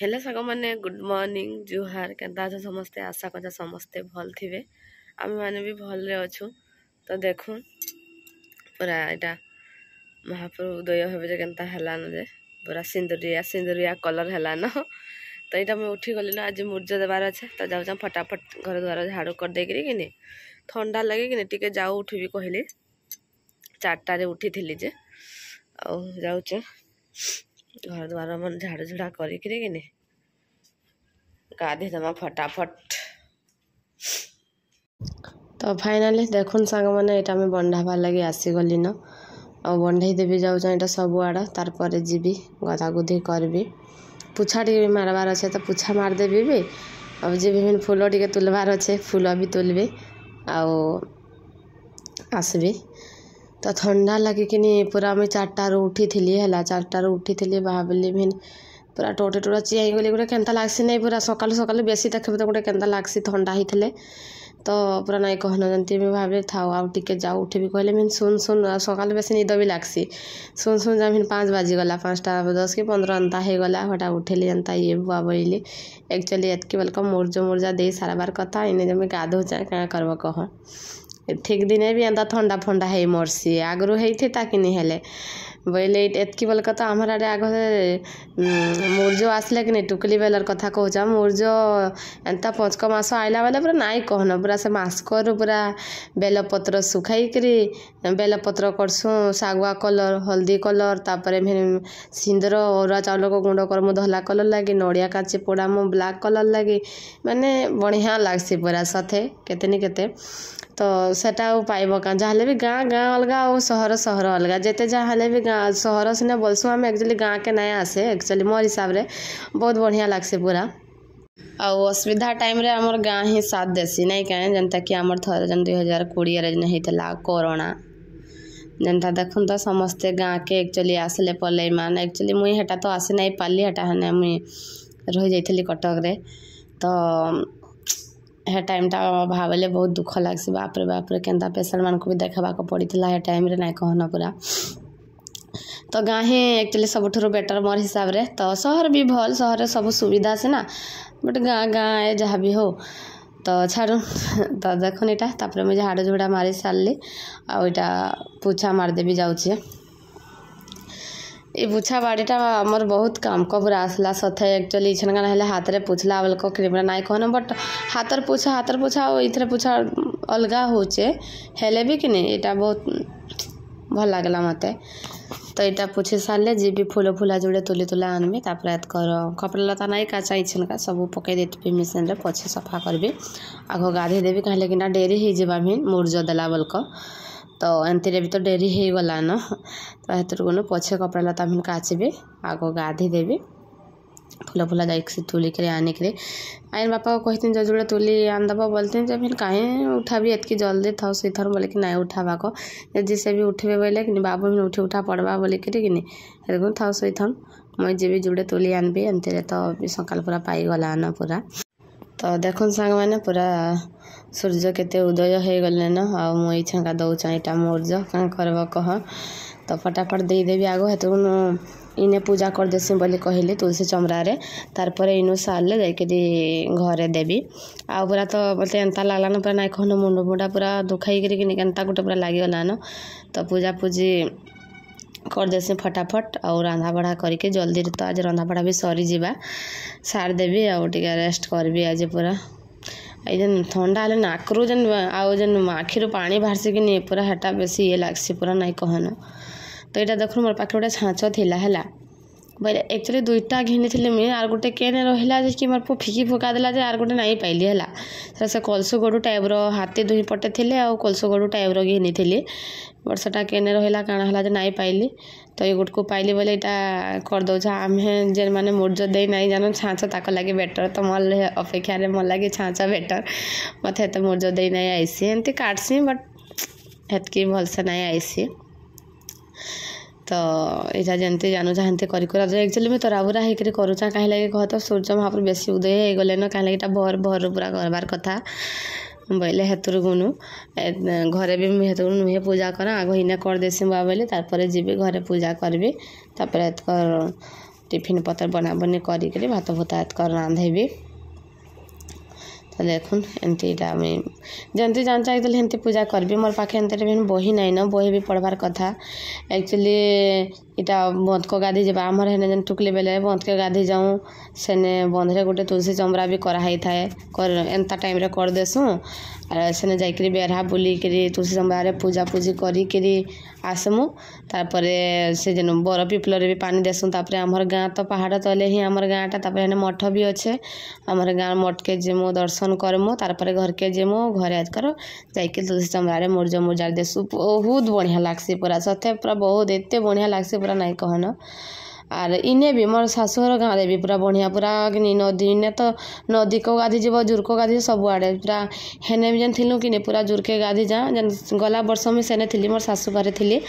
हेले साग मैंने गुड मॉर्निंग जुहार केन्ता अछ समस्ते आशा कर समस्ते भल थे आम मैंने भी भल अच्छु तो देखु पूरा यहाँ महाप्रभु उदय हे केन्ता हेलान जे पूरा सिंदूरिया सिंदूरिया कलर हेलान तो यहाँ मुझे उठी गली ना आज मूर्ज देवार अच्छे तो जाऊँ फटाफट घर द्वार झाड़ू कर देकरी कि ठंडा लगे कि टे जाऊ उठी भी कहली 4टारे उठी थी जे जाऊे घर द्वार मन झाड़ू झुड़ा करी गाधी दमा फटाफट। तो फाइनाली देखुन सांग मैंने यहाँ बंधाबार लगे आसीगली न आ बंधे देवी जाऊँ यहाँ सब आड़ तार जीवी गधा गुधी करी पुछा टे भी मारबार अच्छे तो पुछा मारदेवी भी अब जी फूल टे तुलबार अच्छे फूल भी तुलबी आसबी तो ठंडा लगे कि पूरा मुझे 4टार उठी थी है 4टार उठी थी भाविली भी पूरा टोटे टोटा चियाई गली गोटे केन्ता लागसी नहीं पूरा सकाल सकाल बेसी देखे तो गोटे केन्ता लागसी ठंडा ही तो पूरा नहीं कहन जमी भाव थाओ आउ टे जाऊ उठी भी कहले मिन सुन सुन सकाल बेसी निद भी लागसी सुन सुन जमीन 5 बाजिगला 5:10 कि 15 अंता हो गला हटा उठेली जनता ये बुआ बोली एक्चुअली एतकी बल्कि मुर्जा मुर्जा दे साराबार कथा इने जमी गाधो चाहे क्या करब कह ठीक दिने भी एंता ठंडा फंडा है मरसी आगरू होते ताकि हेले बोले एतकी बल कथा आमर आड़े आग मुर्जो आसले कि टुकली बेलर कथा कहचा मुर्जो एंता 5 मास आइला बेले पूरा नाई कहन पूरा से मास्कर पूरा बेलपत्र सुखाईकरी बेलपत्र करसु सागुआ कलर हल्दी कलर तापर सिंदूर अरुआ चाउल को गुंड करमु धला कलर लगी नड़िया काची पोड़ामु ब्लैक कलर लगी माने बढ़िया लागसी पूरा सथे केते केते तो सेटा पाइब क्या जहाँ भी गाँ गाँ अलग और सहर सहर अलग जिते जहाँ भी गाँ सहर सीना बोलसु आम एक्चुअली गाँ के नया आसे एक्चुअली मोर हिसाब से बहुत बढ़िया लगसे पूरा असुविधा टाइम रे आमर गाँ ही साथ देसी नहीं कहें जनता कि आमर थर जन 2020 होता कोरोना जनता देखुन तो समस्ते गाँ के एक्चुअली आसले पलई मान एक्चुअली मुई हेटा तो आसी नहीं पाली हेटा हने मुई रही जाइली कटक रे तो हे टाइम टा भावले बहुत दुख लगसी बाप रे केन्ता पेशेंट मान को भी देखा पड़ी है टाइम रे नहीं कहना पूरा तो गाँ ही एक्चुअली सबुठ बेटर मोर हिसाब रे तो सहर भी भल सहर सब सुविधा से ना बट गाँ गाँ है जहाँ भी हो तो छाड़ू तो देखुन यहाँ तापर मुझे झाड़ झुड़ा मारी सारे आईटा पूछा मारदेवी जाऊे ये पूछा बाड़ीटा आमर बहुत काम कबरा आसला सथे एक्चुअली इछन गाना हेले हाथ रे पूछला बेल को क्रीम नाई कहन बट हाथर पूछा इथरे पूछा अलगा होचे हेले भी कि नहीं यहाँ बहुत भल लगला मते तो यहाँ पूछे सारे जी भी फूल फूला जोड़े तुली तुला आनबी तापर कर कपड़ा लता नाई काचा इछन का सब पकई देती मिशन रे पछे सफा करबी आगो गाधे देवी कहे कि डेरी हो जावा भी मुर्ज देला बेलक तो एंती भी तो डेरी हो गला न तो हेतर को पछे कपड़ा लता भी काचबी आगो गाधी देवी फूल फूला जाइए तुलिक आनिक आइन बापा को कहती जो जोड़े तुली आनदेव बोलती जब फिर कहीं उठा भी एतकी जल्दी था सीथर बोले कि नहीं उठावा को जी से भी उठे बोले कि बाबू भी उठी उठा पड़वा बोले कि था सीथन मुझे जी जोड़े तुली आनबी एंती तो सकाल पूरा पाईगला न पूरा तो देखुन सांग मैंने पूरा सूर्य केते उदय हो गले न आ मुई छाका दौचा यहाँ मुर्ज क्या करब कह तो फटाफट देदेवी आगो हेतु इने पूजा कर देसी बोली कहली तुलसी चमरा रे तारपर इनु सारे जाकि घरे देवी आ पूरा तो मत एंता लगला न पूरा नाई कहन मुंड मुंडा पूरा दुखाई केन्ता गोटे पूरा लगिगला न तो पूजा पूजी कर देसी फटाफट और रंधा बढ़ा करके जल्दी तो आज रंधा बढ़ा भी सरी जावा सार देवी आगे रेस्ट करबी आज पूरा ये ठंडा हेल्ले नाकरू जेन आउ जेन आखिर पानी बाहर कि पूरा हेटा बेसी ये लगसी पूरा नहीं कहन तो यहाँ देखो मोर पाखे गोटे छाँच थिला बोले एक्चुअली 2टा घिनी थी मुझे आर गोटे केने रहा कि मोर पु फिकी फुका देला जे आर गोटे नहीं पाइली है से कलसु गड़ू टाइप्र हाथी 2 पटे थे आ कलसु गड़ू टाइप्र घिनी थी बट से केने रहा काଣା है जे नहीं पाइली तो ये गोट को पाइली बोले यहाँ करदे आम जेन मैंने मुर्ज दे नहीं जान छाँच ताक लगे बेटर तो मोर अपेक्षा मोर लगे छाँच बेटर मत हेत मुर्ज दे नहीं आईसी एमती काटसी बट हेतकी भलसे नहीं आईसी तो यहाँ जमती जानू चाहते कर एक्चुअली मैं तराबुरा होकर करूचा कहीं लगे कह तो सूर्य महापुर बेसी उदय हो गले न कहीं लगे भर भर पूरा करबार कथा बोले हेतुर गुनु घरे भी हेतुर नुहे पूजा कर आग इने कर देसी बुआ बोले तारपर जीवी घरे पूजा करी तापर टिफिन पतर बना बनी करी भात भूत कर रांधेबी। तो देखुन एमती जमती जान चाहिए हेमती पूजा करबी। मोर पाखे एमती बही नाइन बही भी पढ़वार कथा। एक्चुअली इटा बंध को गाधी जब आमर हेने जेन टुकली बेले बंध के गाधी जाऊँ सेने बंधरे गोटे तुलसी चमरा भी कराई थाए एंता टाइम रे कर देसु सेने जाइकरी बेरहा बुलिकरी तुलसी चमरा पूजा पूजी करी आसमु। तापरे से जेन बर पिपल भी पानी देसु। तापरे आमर गाँ तो पहाड़ तले ही आमर गाँटा तापरे हेने मठ भी अच्छे आमर गाँ मठ के जेमु दर्शन करमु। तारपरे घर के जेमु घरे आज कर जाइक तुलसी चमरा मुर्ज मुर्जार देसु। बहुत बढ़िया लागसी पूरा सथे पूरा बहुत एते बढ़िया लागसी पूरा नाई कहन। आर इने भी मोर शाशुर गाँव भी पूरा बढ़िया पूरा नदी इने तो नदी को गाधी जीव जुर को गाधी सब आड़े पूरा हेने भी जेन थिलु कि पूरा जुर के गाधी जा जेन गला वर्ष मुझे सेने थी मोर शाशु घरे थी।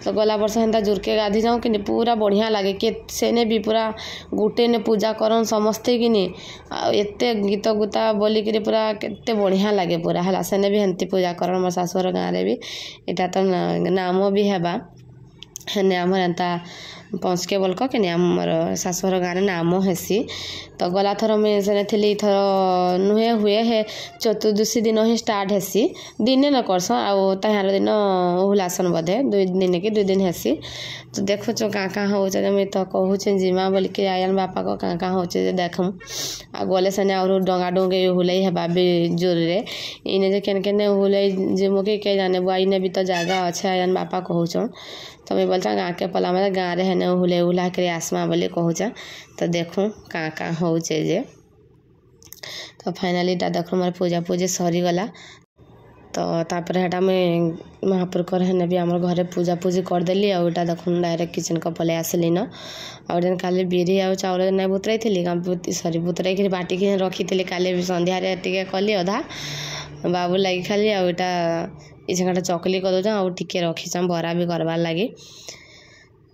तो गला वर्ष हेन्ता जुर के गाधी जाऊँ कि पूरा बढ़िया लगे कि सेने भी पूरा गुटे ने पूजा करन समस्ते कि एते गीत गुता बोलिकी पूरा केते बढ़िया लगे पूरा है सेने भी हेन्ती पूजा करन मोर शाशुर गाँव भी। इटा तो नाम भी हेबा हेने आमर एंता पंचके बोलक कि आमर शाशुर गाँव नाम हेसी। तो गला थर मुझे सेने थी थर नुहे हुए है चतुर्दशी दिन ही स्टार्ट हेसी दिने न करस आहार दिन हुलासन बोधे 2 दिन कि 2 दिन हेसी। तो देखुच क्या हो मुझे तो कहूँ जिमा बोलिकी आयन बापा को क्या हो देखम आ गले सेने और डंगा डुंगे हुलई हेबा भी जोर रे इने जे केने हुलई जिमु के जाने बुआ इने भी तो जगह अच्छे आयन बापा कहूँ। तो मैं बोलता गाँ के पला मतलब गाँव रे हेने हुले उला कर आसमा बोली कहूँ। तो देखूँ क्या हो जे। तो फाइनाली देखो मोर पूजा पूजी सरीगला। तो तापर हेटा मैं महाप्रकर हेने भी आम घरे पूजा पूजी करदेली आटा देखुन डायरेक्ट किचन को पलि आसली न आउ काली बिरी आ चाउल ना बुतराई थी सरी बुतराई बाटिकी रखी थी काली संध्यारे टिके कली अधा बाबू लगी खाली आटा इछाटा चकली करदे आउ टिके रखी बरा भी करवार लगी।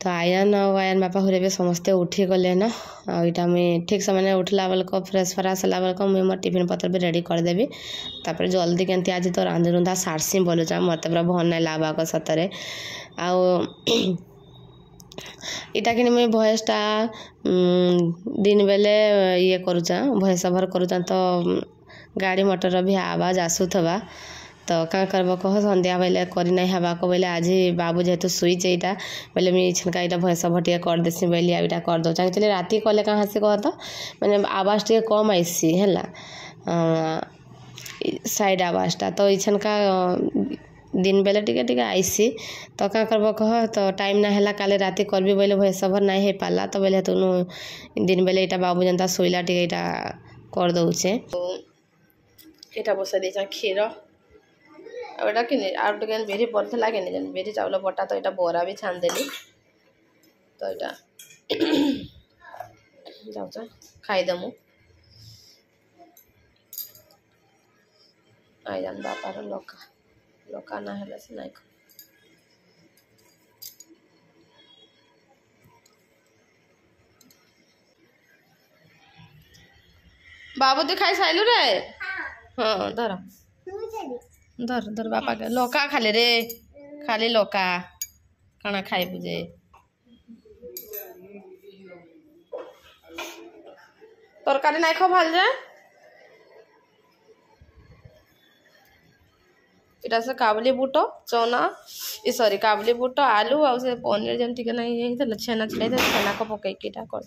तो आयन आयन बापा घरे भी समस्ते उठी गले न आईटा मुई ठीक से उठला बेलक फ्रेश फ्राश होला बेलक मुई मोर टिफिन पत्र भी रेडी करदेवी। तापर जल्दी केमती आज तो रांधि रुंधा सारसी बोलुचा मत पूरा भल नहीं लागबाक सतरे आउ इटा कि मुई भयसटा दिन बेले ये करूचा भयस भर करूचा तो गाड़ी मोटर भी आवाज आसूथबा। तो क्या करब कह संध्या बेले करी नहीं हबाक बोले आज बाबू जेहेतु शुईचे यहाँ बोले मुझे छनका यहाँ भैंस भटिया कर देसी बोली यहाँ कर दो एक्चुअली राति कले कहाँ से कह तो मैंने आवाज टे कम आईसी है साइड आवाजटा तो इछनका दिन बेले टिके आईसी। तो क्या करब कह तो टाइम ना है काले राति करबी बोले भैंस भर नहीं हो पाला तो बोले तुम दिन बेले यहाँ बाबू जनता शोला टे यहाँ कर दौचे। यहाँ बसाई दे क्षीर आटा कि आगे बेरी पड़ता कि बेरी चाउल बटा तो यहाँ बरा भी छानदेली। तो यहाँ जाऊँ खाईदेमु आईजान बापार लका लका ना है से नाई बाबू तू खाई साइलु रे हाँ धर धर धर बापा के लौका खाले रे खाली लौका खाना खाई बुझे तरकारी नहीं खा भाल जा इटा से काबुली बुट चना ई सॉरी काबुली बुट आलू आ से पनीर जन टिके नहीं ये छेना छिड़ाई छेना को पकईकी कर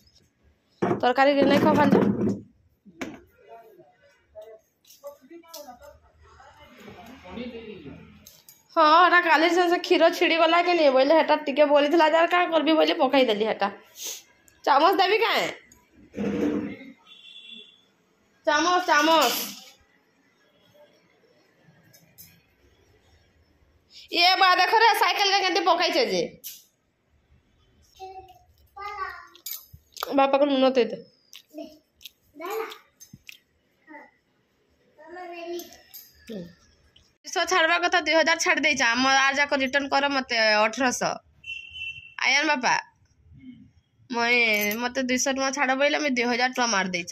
तरकारी नहीं खा भाल जा हाँ एटा काली से क्षीर छिड़ी गला कि नहीं बोले हेटा टिके बोली थला जार का करबी बोले पकाई देली हेटा चामच देबी काए चामच चामच ये बा देखो रे साइकिल का केंती पकाई छे जे बापा को नुन दे दे सौ छाड़वा कथा 2000 छाड़ दे आज जाक रिटर्न कर मत 1800 आयन बापा मैं मत 200 टका छाड़ बोले मैं 2000 टका मार दे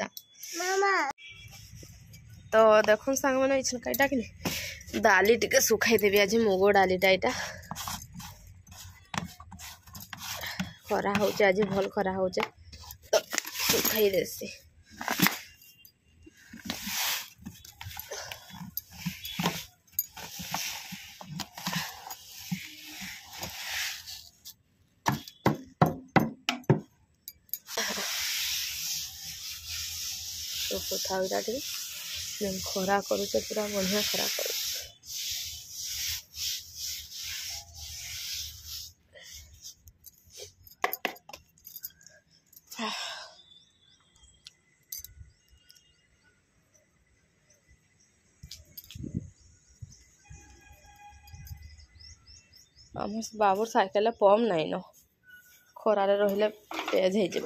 तो देखो सांग मैंने इछनका कि डाली टिके सुखाई देवी आज मुग डालीटा यहाँ खरा हो आज भल खरा हो सुखाई देसी तो था खरा करुचे पूरा बढ़िया खरा कर आम बाबूर साइकेल पम्प नाई न खरारे रहिले पेज हो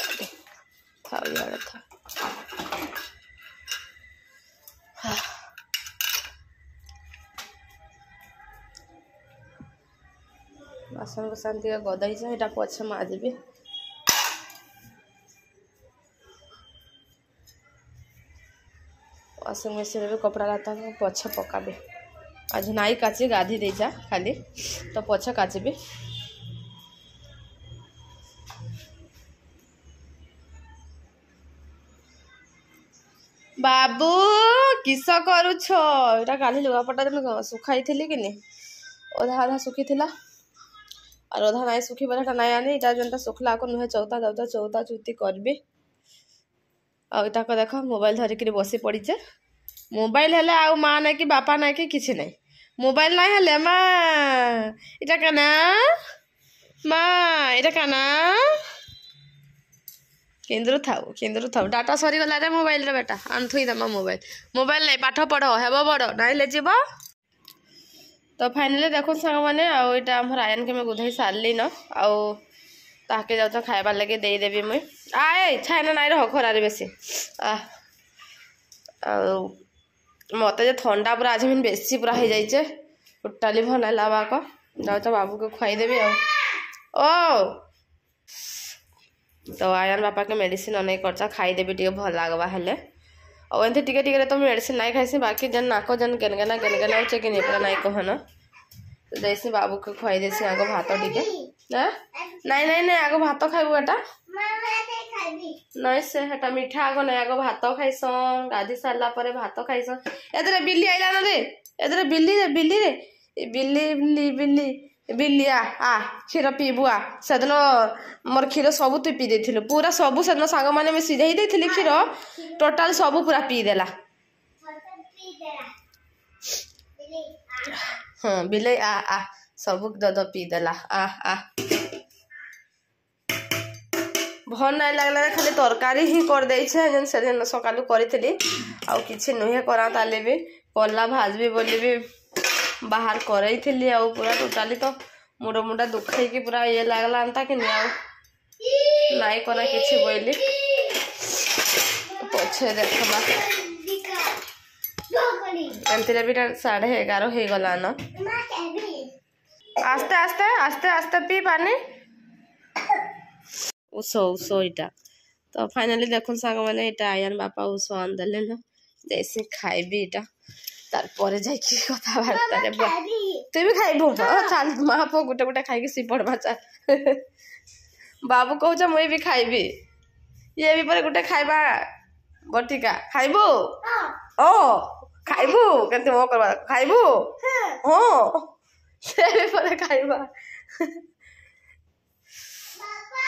था बासन कुसान गदई से पछे माजबी वाशिंग मशीन भी कपड़ा लाता पछे पकाबी आज नाई काची गाधी दे जा खाली तो पछे काचबी बाबू किस करुछ एटा काली लुगापटा दिन सुखाई थी कि अधा अधा सुखी थिला और अधा नाई सुखी बोला नाई आनी इटा जनता सुखला को नुहे चौता दौता चौता चुती करबी आउ ताको देख मोबाइल धरिक बसी पड़ीचे मोबाइल हेले आउ माँ ना कि बापा ना कि किसी नहीं मोबाइल ना हेले माँ इटा काना माँ इटा काना केन्द्र थाऊ डाटा सरी गला रे मोबाइल रे बेटा आंथुई दमा मोबाइल नहीं पाठ पढ़ हेब बड़ ना ले जीव तो फाइनली देखो सांग मैंने आईटा आम आयन के मैं गुधई सारली न आके जाऊ खाइबार लगे देदेवी मुई आए छाइना नाई रह खरारे बेसी मत थंडा पूरा आज बेसी पूरा हो जाइए टोटाली भल लाक जाऊ बाबू को खुआईदेवी ओ तो आयन बापा के मेडिसिन अनेक खर्चा खाईदेवी टे भल लगवा हेले एमती टिके तो मेडिसिन नाई खाई बाकी जन नाक जन गेनगेना होचे कि पूरा नाई कहन तो जैसे बाबू को खुआई देसी आग भात टिके नाई नाई नाई आग भात खाइबू एटा नहीं से हेटा मीठा आग नहीं आग भात खाइस गाधी सारा पर भात खाइस ए बिल्ली आइला ना रे ए बिल्ली रे बिल्ली रे बिल्ली बिल्ली बिल्ली बिल्ली आ क्षीर पीबू आ सेदिन मोर क्षीर सब तु पी देथिलु पूरा सब सेदिन सांग माने मैं सिझाई देथिली क्षीर टोटाल सब पूरा पी देला हाँ बिल्ली आ सब दद पी देला आ भल नाई लगला खाली तरकारी ही कर दे से सकालू करी आउ किछि नुहे करा ताले भी पल्ला भाजबी बोली भी बाहर करई थी आउ पूरा टोटाली तो मुंड मुंडा दुखाई कि पूरा ये लगला अंता कि नाई करा किछि बोली पछे देखबा एमती भी 11:30 हो गला न आस्ते आस्ते आस्ते आस्ते पी पानी उस इटा तो फाइनली देखो सांग मैंने इटा आयन बापा उस आंदले न जैसे खाइबी इटा तार पर जाइकी कथबार्ता रे तु भी खाइबू चल माँ पो गोटे गोटे खाइकी सी पड़वा चल बाबू कहूच मुई भी खाइबी ये भी पर गोटे खाइबा बटिका खाइबू ओ खाइबू केते मो करबा खाइबू ओ से भी पर खाइबा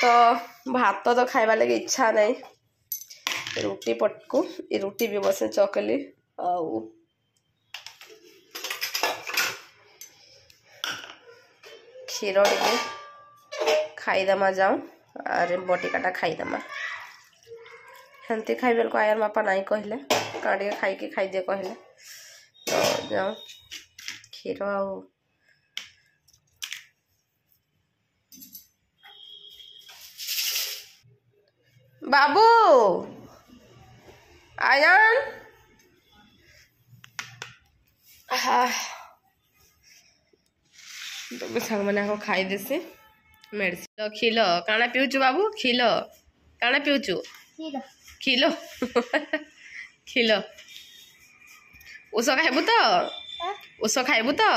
तो भात तो खाइबा लगे इच्छा नहीं रुटी पटकू ये रुटी भी बस चकली आउ क्षीर टे खाईदमा जाऊँ अरे बटिकाटा खाईदमा हेमती खाइबे को आयर बापा नाई कहले काटे खाई खाईदे कहले तो जाऊँ क्षीर आउ बाबू आयन तो सांग मैंने खाई देसी मेडिसिन खिल काना पिउचु बाबू खिल काना पिउचु खिल खिल उस खाइबू तो उस खाइबू तो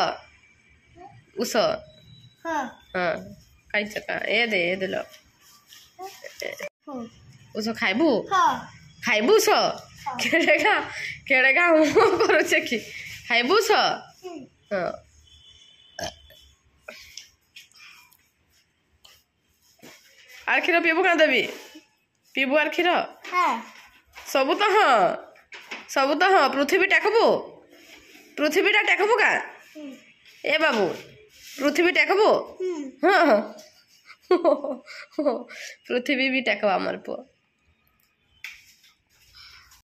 उस हाँ खाई ए दे लो उस खाइबू हाँ खाइबू स केड़ेगा करुचे कि खाइबू स हाँ आर क्षीर पीबू क्या देवी पीबू आर क्षीर हाँ सबू तो हाँ पृथ्वीटा टेकबू का ए बाबू पृथ्वी टेकबू हाँ पृथ्वी भी टेकब आमर पुआ।